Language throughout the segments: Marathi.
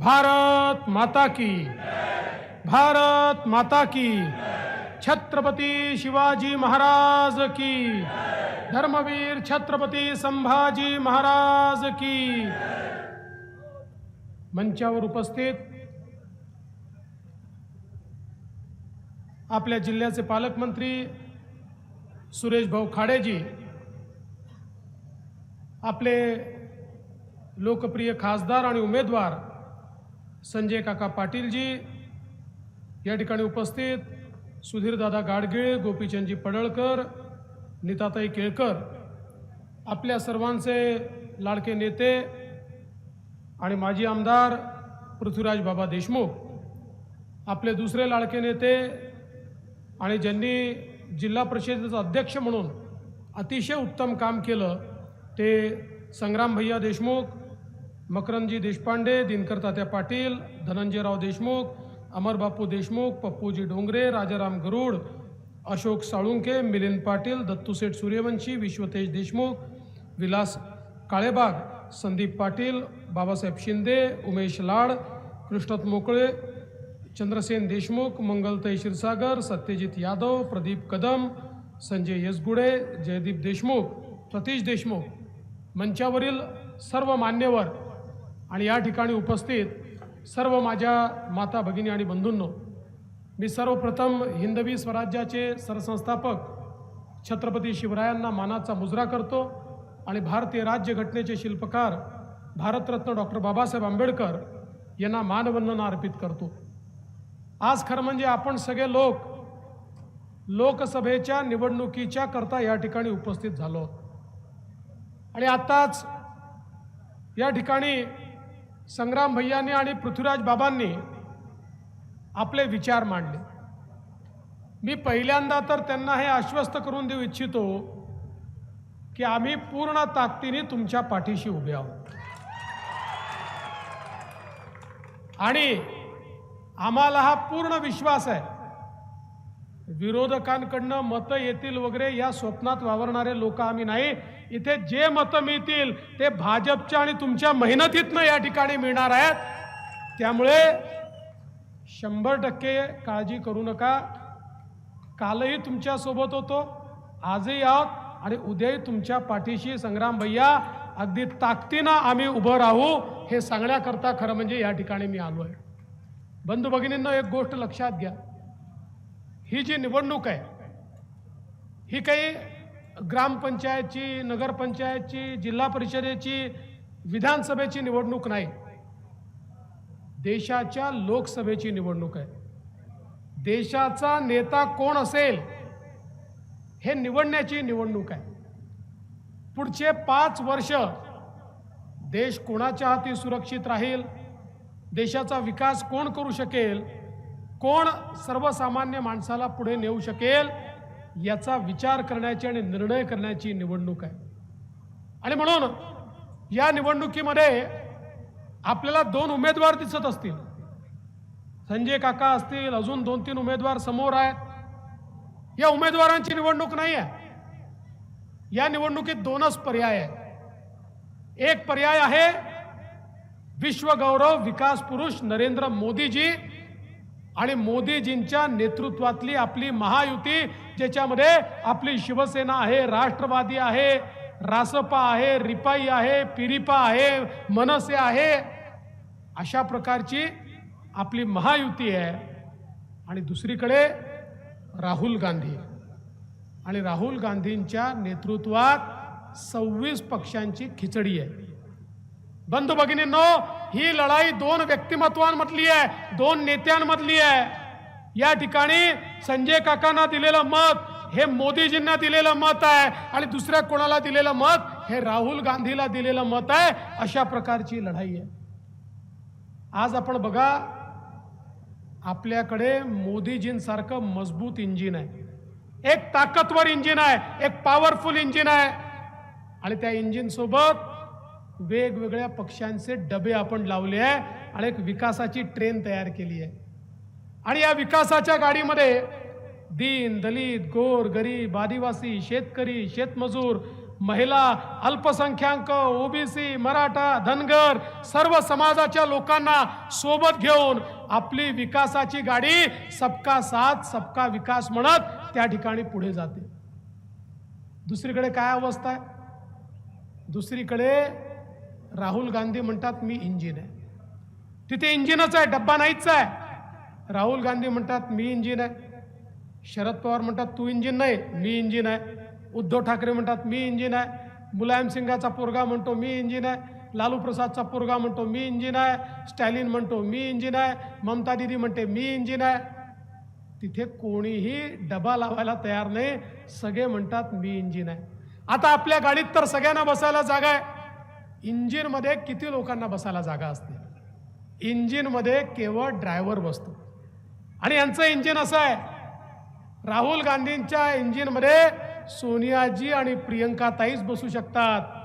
भारत माता की, भारत माता की, छत्रपती शिवाजी महाराज की, धर्मवीर छत्रपती संभाजी महाराज की। मंचावर उपस्थित आपल्या जिल्ह्याचे पालकमंत्री सुरेश भाऊ खाडेजी, आपले लोकप्रिय खासदार आणि उमेदवार संजय काका पाटीलजी, या ठिकाणी उपस्थित सुधीरदादा गाडगीळ, गोपीचंदजी पडळकर, नीताताई केळकर, आपल्या सर्वांचे लाडके नेते आणि माजी आमदार पृथ्वीराज बाबा देशमुख, आपले दुसरे लाडके नेते आणि ज्यांनी जिल्हा परिषदेचा अध्यक्ष म्हणून अतिशय उत्तम काम केलं ते संग्राम भैया देशमुख, मकरंदजी देशपांडे, दिनकर तात्या पाटील, धनंजयराव देशमुख, अमरबापू देशमुख, पप्पूजी डोंगरे, राजाराम गरुड, अशोक साळुंके, मिलिंद पाटील, दत्तूसेठ सूर्यवंशी, विश्वतेज देशमुख, विलास काळेबाग, संदीप पाटील, बाबासाहेब शिंदे, उमेश लाड, कृष्णत मोकळे, चंद्रसेन देशमुख, मंगलताई क्षीरसागर, सत्यजित यादव, प्रदीप कदम, संजय यसगुडे, जयदीप देशमुख, सतीश देशमुख, मंचावरील सर्व मान्यवर आणि या ठिकाणी उपस्थित सर्व माझ्या माता भगिनी आणि बंधूंनो, मी सर्वप्रथम हिंदवी स्वराज्याचे सरसंस्थापक छत्रपती शिवरायांना मानाचा मुजरा करतो आणि भारतीय राज्यघटनेचे शिल्पकार भारतरत्न डॉक्टर बाबासाहेब आंबेडकर यांना मानवंदना अर्पित करतो। आज खरं म्हणजे आपण सगळे लोक लोकसभेच्या निवडणुकीच्या करता या ठिकाणी उपस्थित झालो आणि आताच या ठिकाणी संग्राम भैयांनी आणि पृथ्वीराज बाबांनी आपले विचार मांडले। मी पहिल्यांदा तर त्यांना हे आश्वस्त करून देऊ इच्छितो की आम्ही पूर्ण ताकदीने तुमच्या पाठीशी उभे आहोत आणि आम्हाला हा पूर्ण विश्वास आहे, विरोधकांकडनं मतं येतील वगैरे या स्वप्नात वावरणारे लोक आम्ही नाही। इथे जे मतं मिळतील ते भाजपच्या आणि तुमच्या मेहनतीतनं या ठिकाणी मिळणार आहेत। त्यामुळे 100% काळजी करू नका। कालही तुमच्या सोबत होतो, आजही आहोत आणि उद्याही तुमच्या पाठीशी संग्राम भैया अगदी ताकदीनं आम्ही उभं राहू हे सांगण्याकरता खरं म्हणजे या ठिकाणी मी आलो आहे। बंधू भगिनींनो, एक गोष्ट लक्षात घ्या, ही जी निवडणूक आहे ही काही ग्रामपंचायतची, नगरपंचायतची, जिल्हा परिषदेची, विधानसभेची निवडणूक नाही, देशाच्या लोकसभेची निवडणूक आहे। देशाचा नेता कोण असेल हे निवडण्याची निवडणूक आहे। पुढचे 5 वर्ष देश कोणाच्या हाती सुरक्षित राहील, देशाचा विकास कोण करू शकेल, कोण सर्वसामान्य माणसाला पुढे नेऊ शकेल याचा विचार करण्याची आणि निर्णय करण्याची निवडणूक आहे। आणि म्हणून या निवडणुकीमध्ये आपल्याला 2 उमेदवार दिसत असतील, संजय काका असतील, अजून 2-3 उमेदवार समोर आहेत। या उमेदवारांची निवडणूक नाही आहे, या निवडणुकीत 2च पर्याय आहेत। एक पर्याय आहे विश्वगौरव विकास पुरुष नरेंद्र मोदीजी आणि मोदीजींच्या नेतृत्वातली आपली महायुती, ज्याच्यामध्ये आपली शिवसेना आहे, राष्ट्रवादी आहे, रासपा आहे, रिपाई आहे, पिरिपा आहे, मनसे आहे, अशा प्रकारची आपली महायुती आहे। आणि दुसरीकडे राहुल गांधी, आणि राहुल गांधींच्या नेतृत्वात 26 पक्षांची खिचडी आहे। बंधू भगिनींनो, ही लढाई 2 व्यक्तिमत्वांमधली आहे, 2 नेत्यांमधली आहे। या ठिकाणी संजय काकांना दिलेलं मत हे मोदीजींना दिलेलं मत आहे आणि दुसऱ्या कोणाला दिलेलं मत हे राहुल गांधीला दिलेलं मत आहे। अशा प्रकारची लढाई आहे। आज आपण बघा, आपल्याकडे मोदीजींसारखं मजबूत इंजिन आहे, एक ताकदवर इंजिन आहे, एक पॉवरफुल इंजिन आहे आणि त्या इंजिन सोबत वेगवेगळ्या पक्षांचे डबे आपण लावले आहे आणि एक विकासाची ट्रेन तयार केली आहे। आणि या विकासाच्या गाडीमध्ये दीन, दलित, गोर, गरीब, आदिवासी, शेतकरी, शेतमजूर, महिला, अल्पसंख्याक, ओबीसी, मराठा, धनगर सर्व समाजाच्या लोकांना सोबत घेऊन आपली विकासाची गाडी सबका साथ सबका विकास म्हणत त्या ठिकाणी पुढे जाते. दुसरीकडे काय अवस्था आहे? दुसरीकडे राहुल गांधी म्हणतात मी इंजिन आहे. तिथे इंजिनच आहे, डब्बा नाहीच आहे. राहुल गांधी म्हणतात मी इंजिन आहे. शरद पवार म्हणतात तू इंजिन नाही, मी इंजिन आहे. उद्धव ठाकरे म्हणतात मी इंजिन आहे. मुलायम सिंगाचा पोरगा म्हणतो मी इंजिन आहे. लालू प्रसादचा पोरगा म्हणतो मी इंजिन आहे. स्टॅलिन म्हणतो मी इंजिन आहे. ममता दीदी म्हणते मी इंजिन आहे. तिथे कोणीही डबा लावायला तयार नाही, सगळे म्हणतात मी इंजिन आहे. आता आपल्या गाडीत तर सगळ्यांना बसायला जागा आहे. इंजिनमध्ये किती लोकांना बसायला जागा असते? इंजिनमध्ये केवळ ड्रायव्हर बसतो. आणि यांचं इंजिन असं आहे, राहुल गांधींच्या इंजिनमध्ये सोनियाजी आणि प्रियंका ताईच बसू शकतात.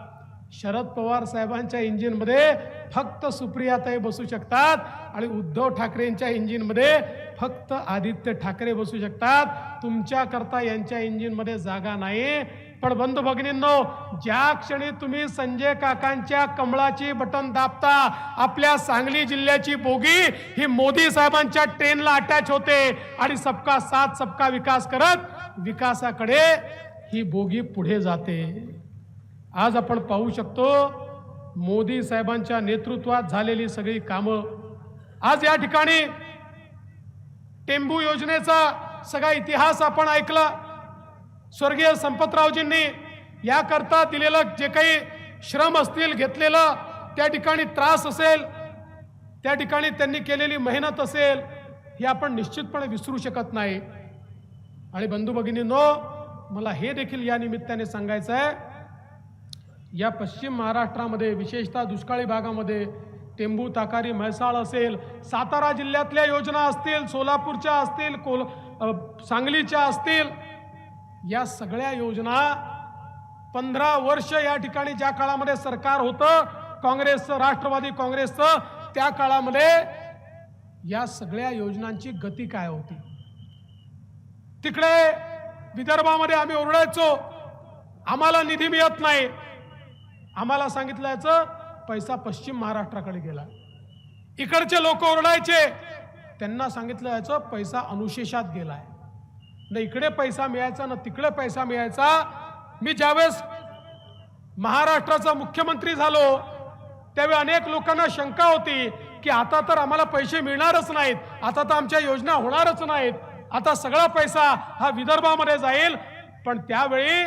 शरद पवार साहेबांच्या इंजिनमध्ये फक्त सुप्रियाताई बसू शकतात. आणि उद्धव ठाकरेंच्या इंजिनमध्ये फक्त आदित्य ठाकरे बसू शकतात. तुमच्याकरता यांच्या इंजिनमध्ये जागा नाही. पण बंधू भगिनींनो, ज्या क्षणी तुम्ही संजय काकांच्या कमळाची बटन दाबता, आपल्या सांगली जिल्ह्याची बोगी ही मोदी साहेबांच्या ट्रेनला अटॅच होते आणि सबका साथ सबका विकास करत विकासाकडे ही बोगी पुढे जाते. आज आपण पाहू शकतो मोदी साहेबांच्या नेतृत्वात झालेली सगळी कामं. आज या ठिकाणी टेंबू योजनेचा सगळा इतिहास आपण ऐकला. स्वर्गीय संपतरावजींनी याकरता दिलेलं जे काही श्रम असतील, घेतलेलं त्या ठिकाणी त्रास असेल, त्या ठिकाणी त्यांनी केलेली मेहनत असेल, हे आपण निश्चितपणे विसरू शकत नाही. आणि बंधू भगिनींनो, मला हे देखील या निमित्ताने सांगायचं आहे, या पश्चिम महाराष्ट्रामध्ये विशेषतः दुष्काळी भागामध्ये टेंबू, ताकारी, म्हैसाळ असेल, सातारा जिल्ह्यातल्या योजना असतील, सोलापूरच्या असतील, सांगलीच्या असतील, या सगळ्या योजना 15 वर्ष या ठिकाणी ज्या काळामध्ये सरकार होतं काँग्रेसचं, राष्ट्रवादी काँग्रेसचं, त्या काळामध्ये या सगळ्या योजनांची गती काय होती? तिकडे विदर्भामध्ये आम्ही ओरडायचो आम्हाला निधी मिळत नाही. आम्हाला सांगितलं याचं पैसा पश्चिम महाराष्ट्राकडे गेला. इकडचे लोक ओरडायचे, त्यांना सांगितलं याचं पैसा अनुशेषात गेलाय. न इकडे पैसा मिळायचा, न तिकडे पैसा मिळायचा. मी ज्यावेळेस महाराष्ट्राचा मुख्यमंत्री झालो त्यावेळी अनेक लोकांना शंका होती की आता तर आम्हाला पैसे मिळणारच नाहीत, आता तर आमच्या योजना होणारच नाहीत, आता सगळा पैसा हा विदर्भामध्ये जाईल. पण त्यावेळी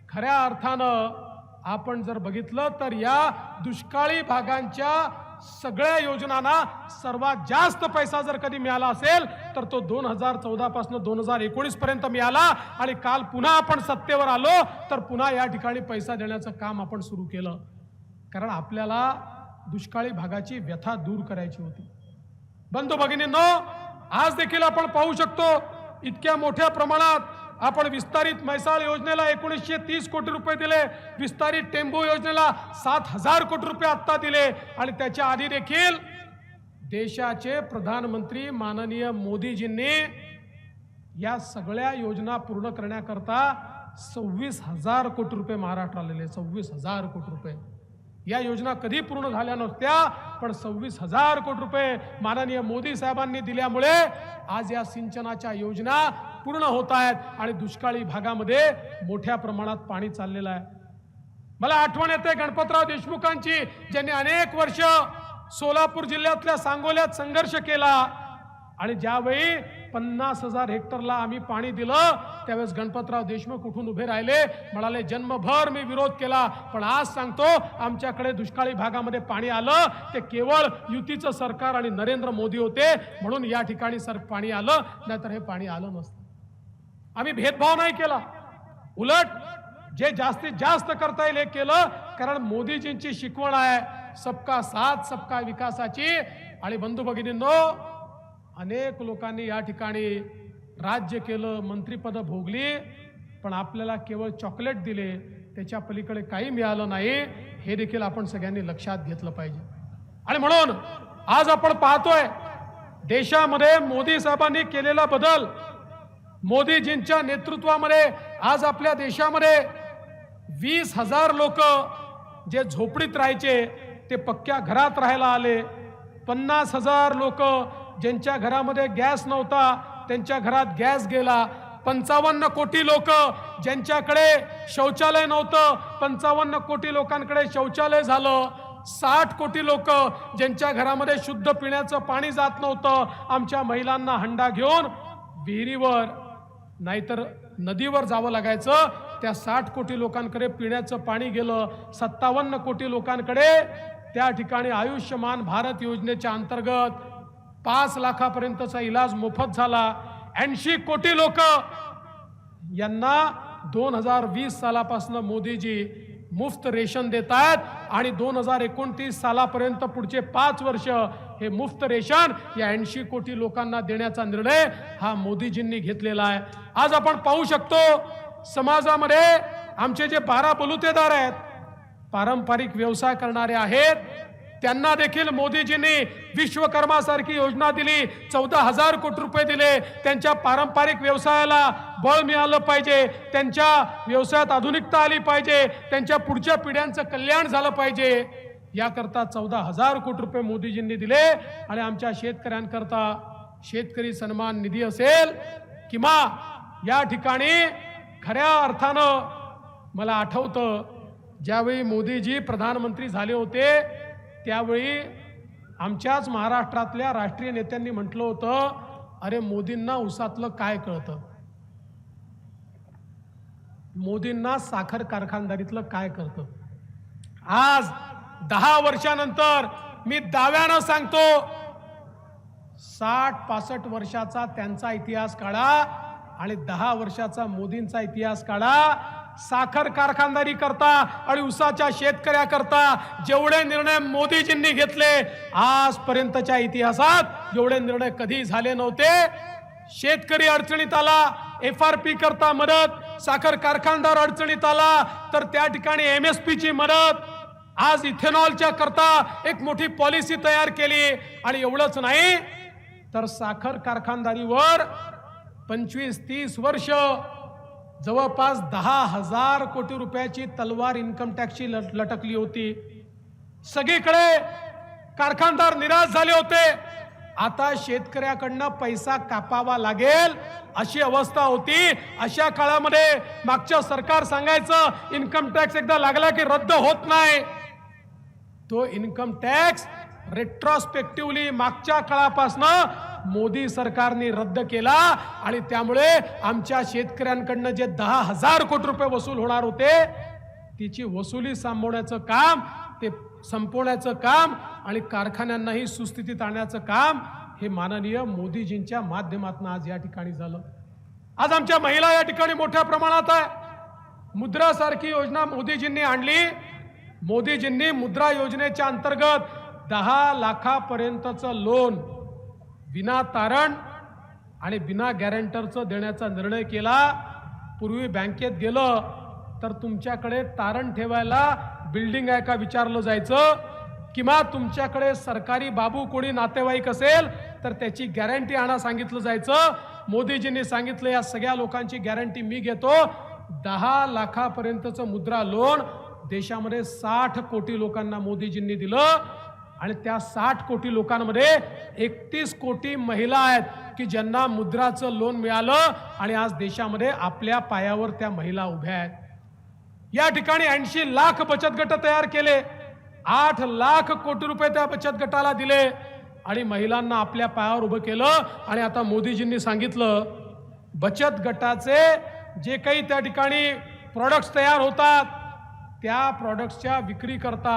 खऱ्या अर्थानं आपण जर बघितलं तर या दुष्काळी भागांच्या सगळ्या योजनांना सर्वात जास्त पैसा जर कधी मिळाला असेल तर तो 2014 पासून 2019 पर्यंत मिळाला. आणि काल पुन्हा आपण सत्तेवर आलो तर पुन्हा या ठिकाणी पैसा देण्याचं काम आपण सुरू केलं. कारण आपल्याला दुष्काळी भागाची व्यथा दूर करायची होती. बंधू भगिनींनो, आज देखील आपण पाहू शकतो इतक्या मोठ्या प्रमाणात आपण विस्तारित म्हैसाळ योजनेला 1930 कोटी रुपये दिले, विस्तारित टेंबू योजनेला 7000 कोटी रुपये आता दिले. आणि त्याच्या आधी देखील देशाचे प्रधानमंत्री माननीय मोदीजींनी या सगळ्या योजना पूर्ण करण्याकरता 26,000 कोटी रुपये महाराष्ट्राला दिले. 26,000 कोटी रुपये. या योजना कधी पूर्ण झाल्या नसत्या, पण 26,000 कोटी रुपये माननीय मोदी साहेबांनी दिल्यामुळे आज या सिंचनाच्या योजना पूर्ण होत आहेत आणि दुष्काळी भागामध्ये मोठ्या प्रमाणात पाणी चाललेलं आहे. मला आठवण येते गणपतराव देशमुखांची, ज्यांनी अनेक वर्ष सोलापूर जिल्ह्यातल्या सांगोल्यात संघर्ष केला. आणि ज्यावेळी 50,000 हेक्टरला आम्ही पाणी दिलं त्यावेळेस गणपतराव देशमुख उठून उभे राहिले, म्हणाले जन्मभर मी विरोध केला, पण आज सांगतो आमच्याकडे दुष्काळी भागामध्ये पाणी आलं ते केवळ युतीचं सरकार आणि नरेंद्र मोदी होते म्हणून या ठिकाणी पाणी आलं, नाहीतर हे पाणी आलं नसतं. आम्ही भेदभाव नाही केला, उलट जे जास्तीत जास्त करता येईल हे केलं. कारण मोदीजींची शिकवण आहे सबका साथ सबका विकासाची. आणि बंधू भगिनींनो, अनेक लोकांनी या ठिकाणी राज्य केलं, मंत्रिपद भोगली, पण आपल्याला केवळ चॉकलेट दिले, त्याच्या पलीकडे काही मिळालं नाही. हे देखील आपण सगळ्यांनी लक्षात घेतलं पाहिजे. आणि म्हणून आज आपण पाहतोय देशामध्ये मोदी साहेबांनी केलेला बदल, मोदीजींच्या नेतृत्वामध्ये आज आपल्या देशामध्ये 20,000 लोक जे झोपडीत राहायचे ते पक्क्या घरात राहायला आले. 50,000 लोक ज्यांच्या घरामध्ये गॅस नव्हता त्यांच्या घरात गॅस गेला. 55 कोटी लोक ज्यांच्याकडे शौचालय नव्हतं 55 कोटी लोकांकडे शौचालय झालं. 60 कोटी लोक ज्यांच्या घरामध्ये शुद्ध पिण्याचं पाणी जात नव्हतं आमच्या महिलांना हंडा घेऊन विहिरीवर नाहीतर नदीवर जावं लागायचं. त्या 60 कोटी लोकांकडे पिण्याचं पाणी गेलं. 57 कोटी लोकांकडे त्या ठिकाणी आयुष्यमान भारत योजनेच्या अंतर्गत 5 लाखापर्यंतचा इलाज मोफत झाला. 80 कोटी लोक यांना 2020 सालापासून मोदीजी मुफ्त रेशन देत आहेत आणि 2029 सालापर्यंत पुढचे 5 वर्ष हे मुफ्त रेशन या 80 कोटी लोकांना देण्याचा निर्णय हा मोदीजींनी घेतलेला आहे. आज आपण पाहू शकतो समाजामध्ये आमचे जे 12 बलुतेदार आहेत पारंपरिक व्यवसाय करणारे आहेत त्यांना देखील मोदीजींनी विश्वकर्मा सारखी योजना दिली. 14,000 कोटी रुपये दिले. त्यांच्या पारंपरिक व्यवसायाला बळ मिळालं पाहिजे. त्यांच्या व्यवसायात आधुनिकता आली पाहिजे. त्यांच्या पुढच्या पिढ्यांचं कल्याण झालं पाहिजे. याकरता 14,000 कोटी रुपये मोदीजींनी दिले. आणि आमच्या शेतकऱ्यांकरता शेतकरी सन्मान निधी असेल किंवा या ठिकाणी खऱ्या अर्थानं मला आठवतं ज्यावेळी मोदीजी प्रधानमंत्री झाले होते त्यावेळी आमच्याच महाराष्ट्रातल्या राष्ट्रीय नेत्यांनी म्हटलं होतं अरे मोदींना उसातलं काय कळतं, मोदींना साखर कारखानदारीतलं काय कळतं. आज 10 वर्षानंतर मी दाव्यानं सांगतो 60-65 वर्षाचा त्यांचा इतिहास काढा आणि 10 वर्षाचा मोदींचा इतिहास काढा. साखर कारखानदारी करता आणि उसाच्या शेतकऱ्याकरता जेवढे निर्णय मोदीजींनी घेतले आजपर्यंतच्या इतिहासात एवढे निर्णय कधी झाले नव्हते. शेतकरी अडचणीत आला FRP करता मदत, साखर कारखानदार अडचणीत आला तर त्या ठिकाणी MSP ची मदत. आज इथेनॉलच्या करता एक मोठी पॉलिसी तयार केली. आणि एवढंच नाही तर साखर कारखानदारीवर 25-30 वर्ष जवळपास 10,000 कोटी रुपयाची तलवार इन्कम टॅक्सची लटकली होती. सगळीकडे कारखानदार निराश झाले होते. आता शेतकऱ्याकडनं पैसा कापावा लागेल अशी अवस्था होती. अशा काळामध्ये मागच्या सरकार सांगायचं इन्कम टॅक्स एकदा लागला की रद्द होत नाही. तो इन्कम टॅक्स रेट्रोस्पेक्टिव्हली मागच्या काळापासून मोदी सरकारने रद्द केला. आणि त्यामुळे आमच्या शेतकऱ्यांकडनं जे 10,000 कोटी रुपये वसूल होणार होते तिची वसुली सांभाळण्याचं काम, ते संपवण्याचं काम आणि कारखान्यांनाही सुस्थितीत आणण्याचं काम हे माननीय मोदीजींच्या माध्यमातून आज या ठिकाणी झालं. आज आमच्या महिला या ठिकाणी मोठ्या प्रमाणात आहे. मुद्रा सारखी योजना मोदीजींनी आणली. मोदीजींनी मुद्रा योजनेच्या अंतर्गत 10 लाखापर्यंतचं लोन बिना तारण आणि बिना गॅरंटरचं देण्याचा निर्णय केला. पूर्वी बँकेत गेलं तर तुमच्याकडे तारण ठेवायला बिल्डिंग आहे का विचारलं जायचं किंवा तुमच्याकडे सरकारी बाबू कोणी नातेवाईक असेल तर त्याची गॅरंटी आणा सांगितलं जायचं. मोदीजींनी सांगितलं या सगळ्या लोकांची गॅरंटी मी घेतो. 10 लाखापर्यंतचं मुद्रा लोन देशामध्ये 60 कोटी लोकांना मोदीजींनी दिलं. आणि त्या 60 कोटी लोकांमध्ये 31 कोटी महिला आहेत की ज्यांना मुद्राचं लोन मिळालं. आणि आज देशामध्ये आपल्या पायावर त्या महिला उभ्या आहेत. या ठिकाणी 80 लाख बचत गट तयार केले. 8 लाख कोटी रुपये त्या बचत गटाला दिले आणि महिलांना आपल्या पायावर उभं केलं. आणि आता मोदीजींनी सांगितलं बचत गटाचे जे काही त्या ठिकाणी प्रॉडक्ट्स तयार होतात त्या प्रॉडक्ट्सच्या विक्री करता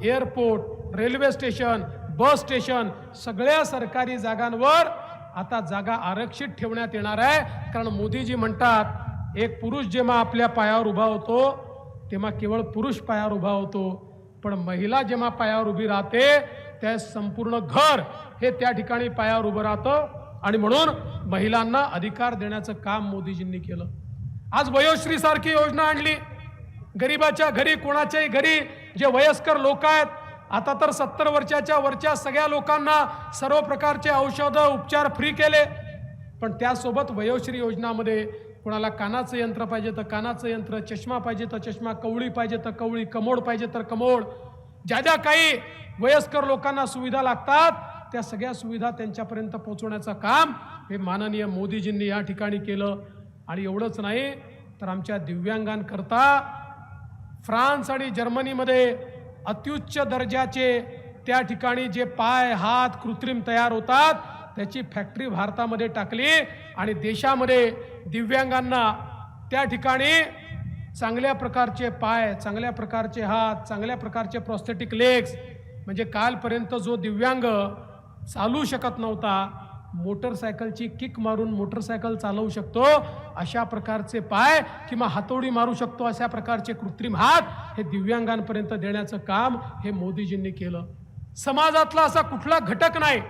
airport, railway station, bus station सगळ्या सरकारी जागांवर आता जागा आरक्षित ठेवण्यात येणार आहे. कारण मोदीजी म्हणतात एक पुरुष जेव्हा आपल्या पायावर उभा होतो तेव्हा केवळ पुरुष पायावर उभा होतो, पण महिला जेव्हा पायावर उभी राहते त्या संपूर्ण घर हे त्या ठिकाणी पायावर उभं राहतं. आणि म्हणून महिलांना अधिकार देण्याचं काम मोदीजींनी केलं. आज वयोश्री सारखी योजना आणली. गरीबाच्या घरी कोणाच्याही घरी जे वयस्कर लोक आहेत आता तर 70 वर्षाच्या वरच्या सगळ्या लोकांना सर्व प्रकारचे औषध उपचार फ्री केले. पण त्यासोबत वयोश्री योजनामध्ये कोणाला कानाचं यंत्र पाहिजे तर कानाचं यंत्र, चष्मा पाहिजे तर चष्मा, कवळी पाहिजे तर कवळी, कमोड पाहिजे तर कमोड, ज्या ज्या काही वयस्कर लोकांना सुविधा लागतात त्या सगळ्या सुविधा त्यांच्यापर्यंत पोहोचवण्याचं काम हे माननीय मोदीजींनी या ठिकाणी केलं. आणि एवढंच नाही तर आमच्या दिव्यांगांकरता फ्रान्स आणि जर्मनीमध्ये अत्युच्च दर्जाचे त्या ठिकाणी जे पाय हात कृत्रिम तयार होतात त्याची फॅक्टरी भारतामध्ये टाकली आणि देशामध्ये दिव्यांगांना त्या ठिकाणी चांगल्या प्रकारचे पाय, चांगल्या प्रकारचे हात, चांगल्या प्रकारचे प्रोस्थेटिक लेग्स, म्हणजे कालपर्यंत जो दिव्यांग चालू शकत नव्हता, मोटरसायकलची किक मारून मोटरसायकल चालवू शकतो अशा प्रकारचे पाय किंवा हातोडी मारू शकतो अशा प्रकारचे कृत्रिम हात हे दिव्यांगांपर्यंत देण्याचं काम हे मोदीजींनी केलं. समाजातला असा कुठला घटक नाही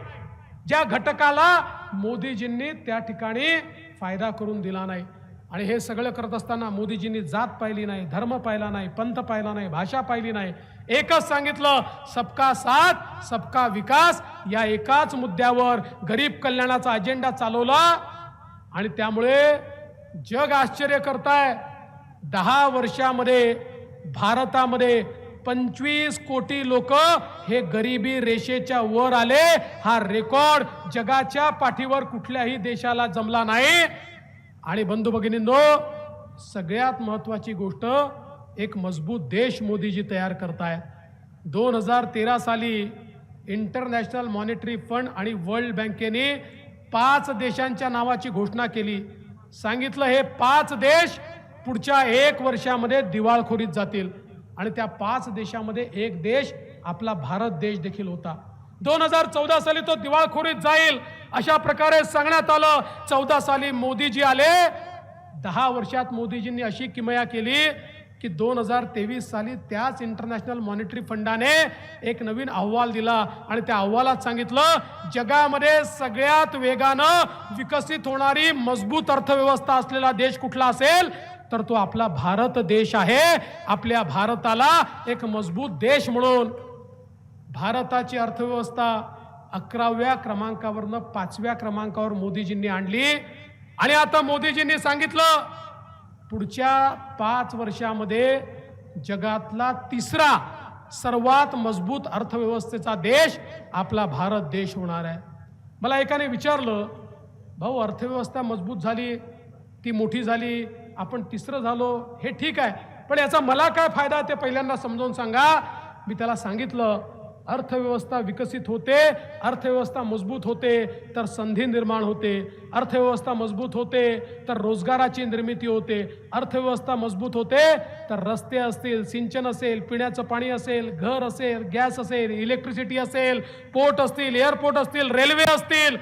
ज्या घटकाला मोदीजींनी त्या ठिकाणी फायदा करून दिला नाही. आणि हे सगळं करत असताना मोदीजींनी जात पाहिली नाही, धर्म पाहिला नाही, पंथ पाहिला नाही, भाषा पाहिली नाही. एकच सांगितलं, सबका साथ सबका विकास या एकाच मुद्द्यावर गरीब कल्याणाचा अजेंडा चालवला. आणि त्यामुळे जग आश्चर्य करताय, 10 वर्षामध्ये भारतामध्ये 25 कोटी लोक हे गरिबी रेषेच्या वर आले. हा रेकॉर्ड जगाच्या पाठीवर कुठल्याही देशाला जमला नाही. आणि बंधू भगिनींनो, सगळ्यात महत्त्वाची गोष्ट, एक मजबूत देश मोदीजी तयार करतायत. 2013 साली इंटरनॅशनल मॉनिटरी फंड आणि वर्ल्ड बँकेने 5 देशांच्या नावाची घोषणा केली. सांगितलं हे 5 देश पुढच्या 1 वर्षामध्ये दिवाळखोरीत जातील. आणि त्या 5 देशामध्ये एक देश आपला भारत देश देखील होता. 2014 साली तो दिवाळखोरीत जाईल अशा प्रकारे सांगण्यात आलं. 14 साली मोदीजी आले. 10 वर्षात मोदीजींनी अशी किमया केली की 2023 साली त्याच इंटरनॅशनल मॉनिटरी फंडाने एक नवीन अहवाल दिला आणि त्या अहवालात सांगितलं जगामध्ये सगळ्यात वेगानं विकसित होणारी मजबूत अर्थव्यवस्था असलेला देश कुठला असेल तर तो आपला भारत देश आहे. आपल्या भारताला एक मजबूत देश म्हणून भारताची अर्थव्यवस्था 11व्या क्रमांकावरनं 5व्या क्रमांकावर मोदीजींनी आणली. आणि आता मोदीजींनी सांगितलं पुढच्या 5 वर्षामध्ये जगातला 3रा सर्वात मजबूत अर्थव्यवस्थेचा देश आपला भारत देश होणार आहे. मला एकाने विचारलं, भाऊ अर्थव्यवस्था मजबूत झाली, ती मोठी झाली, आपण 3रं झालो, हे ठीक आहे, पण याचा मला काय फायदा ते पहिल्यांदा समजावून सांगा. मी त्याला सांगितलं अर्थव्यवस्था विकसित होते, अर्थव्यवस्था मजबूत होते तर संधी निर्माण होते, अर्थव्यवस्था मजबूत होते तर रोजगाराची निर्मिती होते, अर्थव्यवस्था मजबूत होते तर रस्ते असतील, सिंचन असेल, पिण्याचं पाणी असेल, घर असेल, गॅस असेल, इलेक्ट्रिसिटी असेल, पोर्ट असतील, एअरपोर्ट असतील, रेल्वे असतील,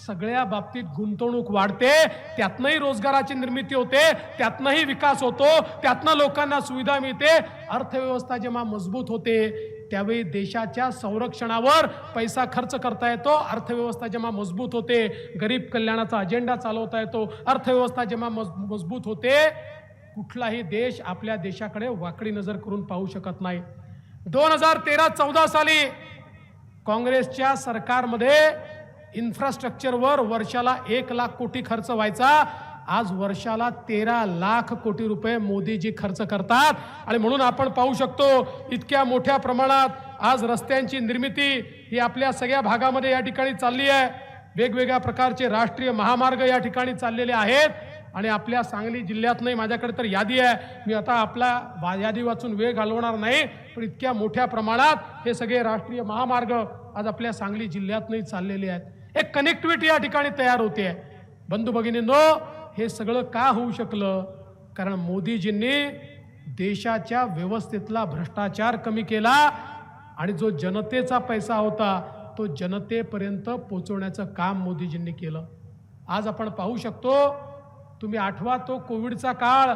सगळ्या बाबतीत गुंतवणूक वाढते, त्यातनंही रोजगाराची निर्मिती होते, त्यातनंही विकास होतो, त्यातनं लोकांना सुविधा मिळते. अर्थव्यवस्था जेव्हा मजबूत होते त्यावेळी देशाच्या संरक्षणावर पैसा खर्च करता येतो. अर्थव्यवस्था जेव्हा मजबूत होते गरीब कल्याणाचा अजेंडा चालवता येतो. अर्थव्यवस्था जेव्हा मजबूत होते कुठलाही देश आपल्या देशाकडे वाकडी नजर करून पाहू शकत नाही. 2013-14 साली काँग्रेसच्या सरकारमध्ये इन्फ्रास्ट्रक्चरवर वर्षाला 1 लाख कोटी खर्च व्हायचा. आज वर्षाला 13 लाख कोटी रुपये मोदीजी खर्च करतात. आणि म्हणून आपण पाहू शकतो इतक्या मोठ्या प्रमाणात आज रस्त्यांची निर्मिती ही आपल्या सगळ्या भागामध्ये या ठिकाणी चालली आहे. वेगवेगळ्या प्रकारचे राष्ट्रीय महामार्ग या ठिकाणी चाललेले आहेत. आणि आपल्या सांगली जिल्ह्यातनंही माझ्याकडे तर यादी आहे, मी आता आपला यादी वाचून वेळ घालवणार नाही, पण इतक्या मोठ्या प्रमाणात हे सगळे राष्ट्रीय महामार्ग आज आपल्या सांगली जिल्ह्यातनंही चाललेले आहेत. एक कनेक्टिव्हिटी या ठिकाणी तयार होते आहे. बंधू भगिनींनो, हे सगळं का होऊ शकलं? कारण मोदीजींनी देशाच्या व्यवस्थेतला भ्रष्टाचार कमी केला आणि जो जनतेचा पैसा होता तो जनतेपर्यंत पोहोचवण्याचं काम मोदीजींनी केलं. आज आपण पाहू शकतो, तुम्ही आठवा तो कोविडचा काळ.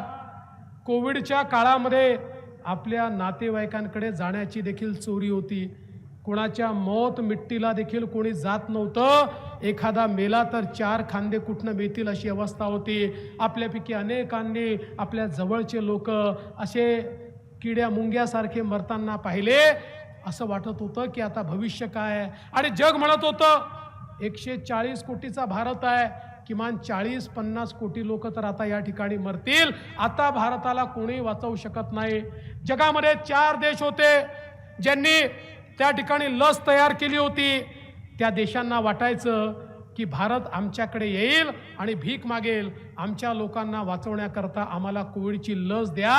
कोविडच्या काळामध्ये आपल्या नातेवाईकांकडे जाण्याची देखील चोरी होती. कोणाच्या मौत मिट्टीला देखील कोणी जात नव्हतं. एखादा मेला तर 4 खांदे कुठनं मिळतील अशी अवस्था होती. आपल्यापैकी अनेकांनी आपल्या जवळचे लोक असे किड्या मुंग्यासारखे मरताना पाहिले. असं वाटत होतं की आता भविष्य काय आहे. आणि जग म्हणत होतं 140 कोटीचा भारत आहे, किमान 40-50 कोटी लोक तर आता या ठिकाणी मरतील. आता भारताला कोणी वाचवू शकत नाही. जगामध्ये 4 देश होते ज्यांनी त्या ठिकाणी लस तयार केली होती. त्या देशांना वाटायचं की भारत आमच्याकडे येईल आणि भीक मागेल, आमच्या लोकांना वाचवण्याकरता आम्हाला कोविडची लस द्या.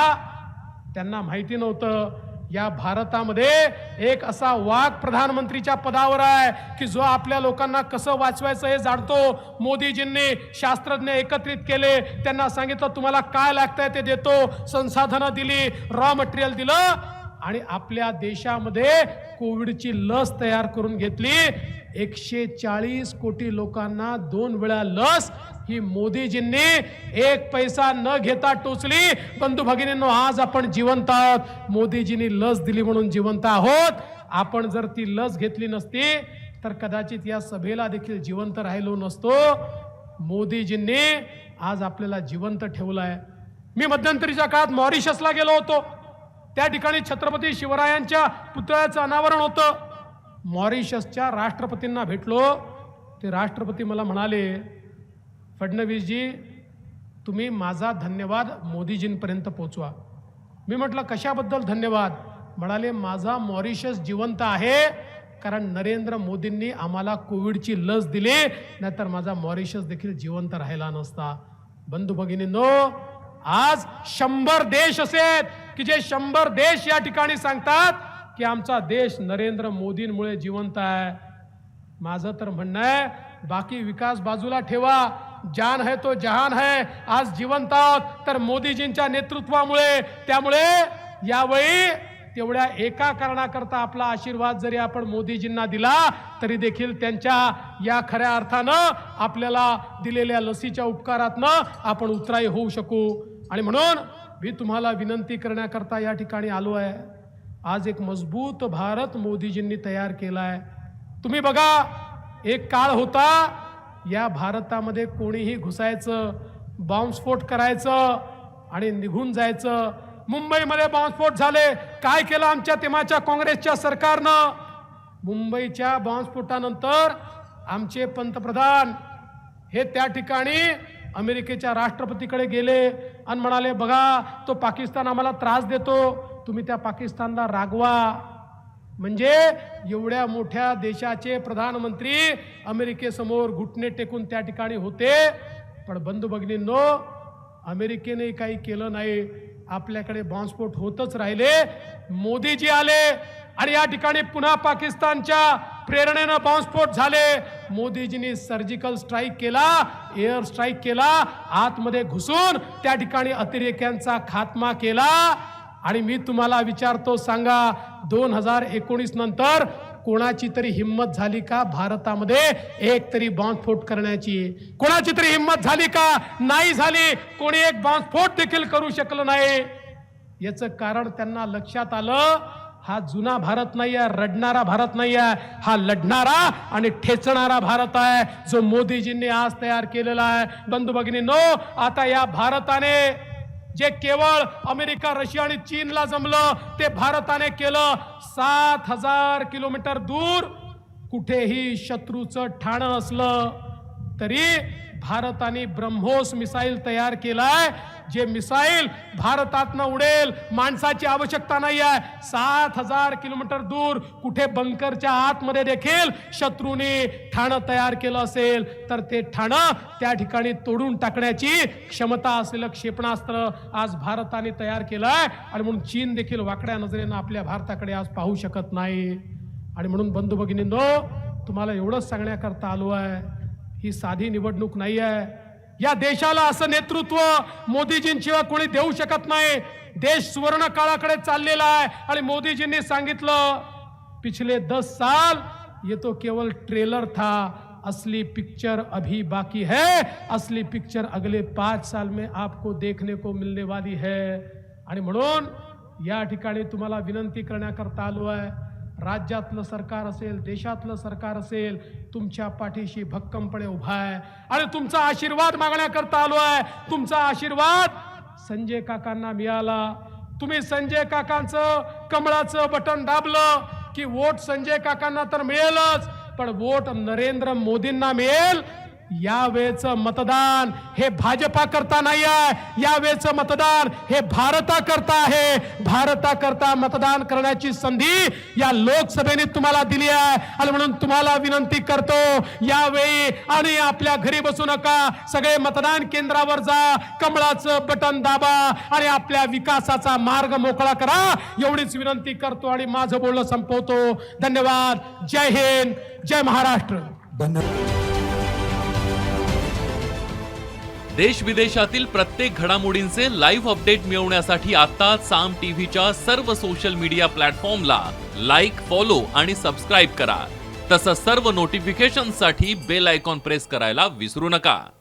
त्यांना माहिती नव्हतं या भारतामध्ये एक असा वाघ प्रधानमंत्रीच्या पदावर आहे की जो आपल्या लोकांना कसं वाचवायचं हे जाणतो. मोदीजींनी शास्त्रज्ञ एकत्रित केले, त्यांना सांगितलं तुम्हाला काय लागतंय ते देतो, संसाधनं दिली, रॉ मटेरियल दिलं आणि आपल्या देशामध्ये कोविडची लस तयार करून घेतली. 140 कोटी लोकांना 2 वेळा लस ही मोदीजींनी 1 पैसा न घेता टोचली. बंधू भगिनींनो, आज आपण जिवंत आहोत. मोदीजींनी लस दिली म्हणून जिवंत आहोत. आपण जर ती लस घेतली नसती तर कदाचित या सभेला देखील जिवंत राहिलो नसतो. मोदीजींनी आज आपल्याला जिवंत ठेवलंय. मी मध्यंतरीच्या काळात मॉरिशसला गेलो होतो. त्या ठिकाणी छत्रपती शिवरायांच्या पुतळ्याचं अनावरण होतं. मॉरिशसच्या राष्ट्रपतींना भेटलो. ते राष्ट्रपती मला म्हणाले, फडणवीसजी तुम्ही माझा धन्यवाद मोदीजींपर्यंत पोचवा. मी म्हटलं कशाबद्दल धन्यवाद? म्हणाले माझा मॉरिशस जिवंत आहे कारण नरेंद्र मोदींनी आम्हाला कोविडची लस दिली, नाहीतर माझा मॉरिशस देखील जिवंत राहिला नसता. बंधू भगिनींनो, आज 100 देश असेल की जे 100 देश या ठिकाणी सांगतात की आमचा देश नरेंद्र मोदींमुळे जिवंत आहे. माझं तर म्हणणं आहे बाकी विकास बाजूला ठेवा, जान है तो जहान है. आज जिवंत आहोत तर मोदीजींच्या नेतृत्वामुळे. त्यामुळे यावेळी तेवढ्या एका कारणाकरता आपला आशीर्वाद जरी आपण मोदीजींना दिला तरी देखील त्यांच्या या खऱ्या अर्थानं आपल्याला दिलेल्या लसीच्या उपकारातनं आपण उतराई होऊ शकू. आणि म्हणून मी तुम्हाला विनंती करण्याकरता या ठिकाणी आलो आहे. आज एक मजबूत भारत मोदीजींनी तयार केलाय. तुम्ही बघा, एक काळ होता या भारतामध्ये कोणीही घुसायचं, बॉम्बस्फोट करायचं आणि निघून जायचं. मुंबईमध्ये बॉम्बस्फोट झाले, काय केलं आमच्या तेव्हाच्या काँग्रेसच्या सरकारनं? मुंबईच्या बॉम्बस्फोटानंतर आमचे पंतप्रधान हे त्या ठिकाणी अमेरिकेच्या राष्ट्रपतीकडे गेले आणि म्हणाले बघा तो पाकिस्तान आम्हाला त्रास देतो, तुम्ही त्या पाकिस्तानला रागवा. म्हणजे एवढ्या मोठ्या देशाचे प्रधानमंत्री अमेरिकेसमोर घुटणे टेकून त्या ठिकाणी होते. पण बंधू भगिनींनो, अमेरिकेने काही केलं नाही. आपल्याकडे बॉम्बस्फोट होतच राहिले. मोदीजी आले आणि या ठिकाणी पुन्हा पाकिस्तानच्या प्रेरणेनं बॉम्बस्फोट झाले. मोदीजींनी सर्जिकल स्ट्राईक केला, एअर स्ट्राईक केला, आतमध्ये घुसून त्या ठिकाणी अतिरेक्यांचा खात्मा केला. आणि मी तुम्हाला विचारतो, सांगा 2019 नंतर कोणाची तरी हिम्मत झाली का भारतामध्ये एक तरी बॉम्बस्फोट करण्याची? कोणाची तरी हिम्मत झाली का? नाही झाली. कोणी एक बॉम्बस्फोट देखील करू शकलं नाही. याचं कारण त्यांना लक्षात आलं, हा जुना भारत नाही आहे, रडणारा भारत नाही आहे, हा लढणारा आणि ठेचणारा भारत आहे जो मोदीजींनी आज तयार केलेला आहे. बंधू भगिनींनो, आता या भारताने जे केवळ अमेरिका, रशिया आणि चीनला जमलं ते भारताने केलं. 7000 किलोमीटर दूर कुठेही शत्रूचं ठाणं असलं तरी भारताने ब्रह्मोस मिसाईल तयार केलाय. जे मिसाईल भारतातनं उडेल, माणसाची आवश्यकता नाही आहे. 7000 किलोमीटर दूर कुठे बंकरच्या आतमध्ये देखील शत्रूने ठाणं तयार केलं असेल तर ते ठाणं त्या ठिकाणी तोडून टाकण्याची क्षमता असलेलं क्षेपणास्त्र आज भारताने तयार केलंय. आणि म्हणून चीन देखील वाकड्या नजरेनं आपल्या भारताकडे आज पाहू शकत नाही. आणि म्हणून बंधू भगिनींनो, तुम्हाला एवढंच सांगण्याकरता आलो आहे, ही साधी निवडणूक नाही आहे. या देशाला असं नेतृत्व मोदीजींशिवाय कोणी देऊ शकत नाही. देश सुवर्ण काळाकडे चाललेला आहे आणि मोदीजींनी सांगितलं पिछले 10 साल ये तो केवल ट्रेलर था, असली पिक्चर अभी बाकी है, असली पिक्चर अगले 5 साल में आपको देखने को मिलने वाली है. आणि म्हणून या ठिकाणी तुम्हाला विनंती करण्याकरता आलो आहे, राज्यातलं सरकार असेल, देशातलं सरकार असेल, तुमच्या पाठीशी भक्कमपणे उभा आहे आणि तुमचा आशीर्वाद मागण्याकरता आलो आहे. तुमचा आशीर्वाद संजय काकांना मिळाला. तुम्ही संजय काकांचं कमळाचं बटन दाबलं की वोट संजय काकांना तर मिळेलच, पण वोट नरेंद्र मोदींना मिळेल. यावेळेचं मतदान हे भाजपा करता नाही आहे, यावेळेचं मतदान हे भारता करता आहे. भारता करता मतदान करण्याची संधी या लोकसभेने तुम्हाला दिली आहे आणि म्हणून तुम्हाला विनंती करतो, यावेळी आणि आपल्या घरी बसू नका, सगळे मतदान केंद्रावर जा, कमळाचं बटन दाबा आणि आपल्या विकासाचा मार्ग मोकळा करा, एवढीच विनंती करतो आणि माझं बोलणं संपवतो. धन्यवाद. जय हिंद, जय महाराष्ट्र. धन्यवाद. देश विदेशातील प्रत्येक घडामोडींचे लाईव्ह अपडेट मिळवण्यासाठी आता साम टीव्हीच्या सर्व सोशल मीडिया प्लॅटफॉर्मला लाईक, फॉलो आणि सबस्क्राईब करा. तसंच सर्व नोटिफिकेशनसाठी बेल आयकॉन प्रेस करायला विसरू नका.